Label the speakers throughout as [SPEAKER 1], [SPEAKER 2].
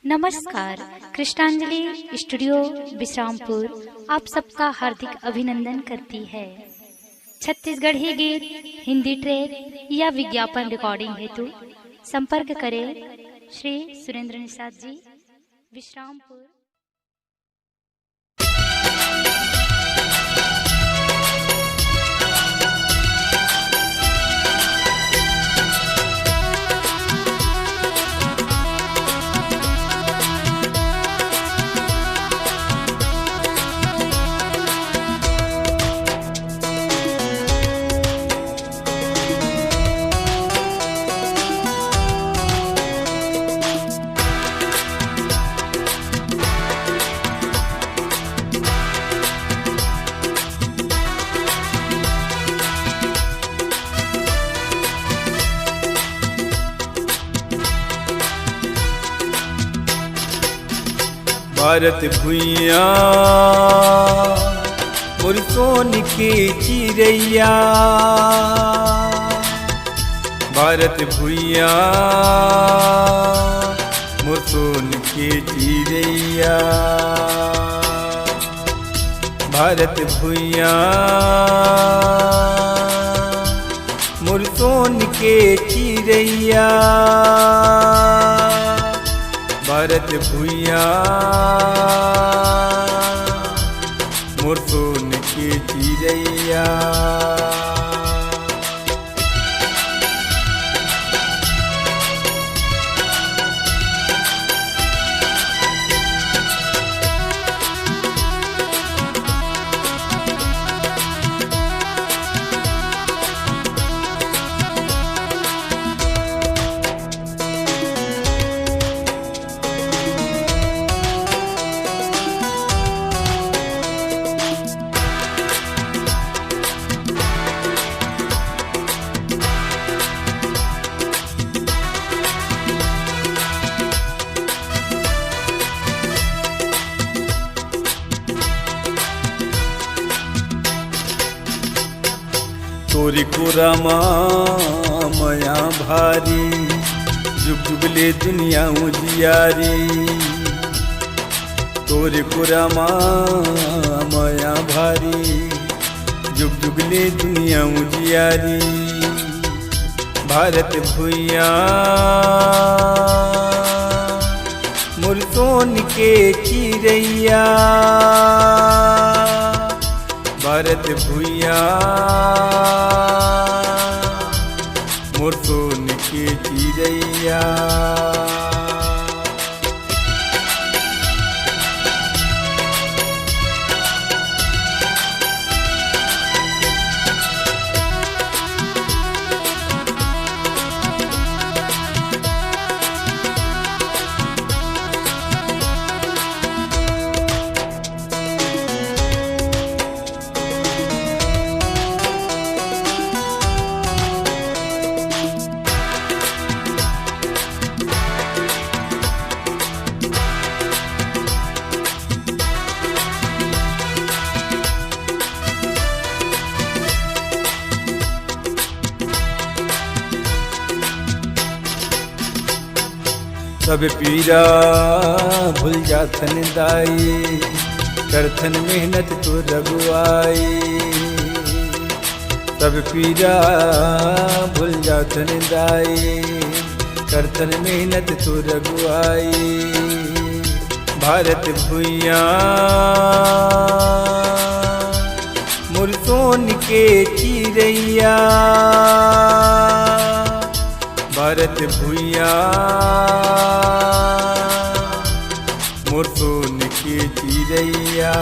[SPEAKER 1] नमस्कार। कृष्णांजलि स्टूडियो विश्रामपुर आप सबका हार्दिक अभिनंदन करती है। छत्तीसगढ़ी गीत, हिंदी ट्रैक या विज्ञापन रिकॉर्डिंग हेतु संपर्क करें श्री सुरेंद्र निषाद जी, विश्रामपुर।
[SPEAKER 2] भारत भुइया मोर सोन के चिरैया, भारत भुइया मोर सोन के चिरैया, भारत भुइया मोर सोन के चिरैया, भारत भुइया मोर सोन के चिरैया। तोरी कुरामा मया भारी, जुग जुगले दुनिया उजियारी, तोरी कुरामा मया भारी, जुग जुगले दुनिया उजियारी, भारत भुइया मोर सोन के चिरैया, भारत भुइया मोर सोन के चिरैया। सब पीरा भूल जाथन दाई, करथन मेहनत तो रघुआई, सब पीरा भूल जाथन दाई, करथन मेहनत तो रघुआई, भारत भुइया मोर सोन के चिरैया, भारत भुइया मोर सोन के चिरैया।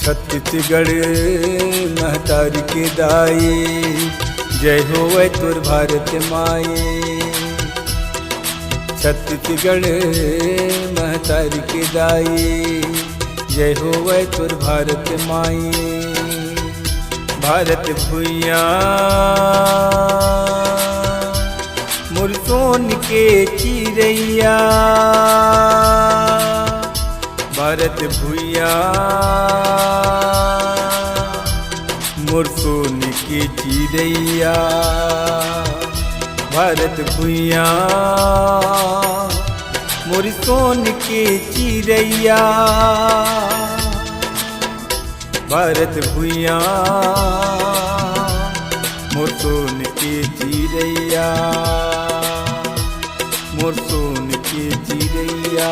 [SPEAKER 2] छत्तीसगढ़ महतारी के दाई, जय होवे तुर भारत माए। छत्तीसगढ़ महतारी के दाई, जय होवे तुर भारत माए। भारत भुइया मोर सोन के चिरैया, भारत भुइया मोर सोन के चिरैया। भारत भुइया मोर सोन के चिरैया। भारत भुइया मोर सोन के चिरैया, मोर सोन के चिरैया।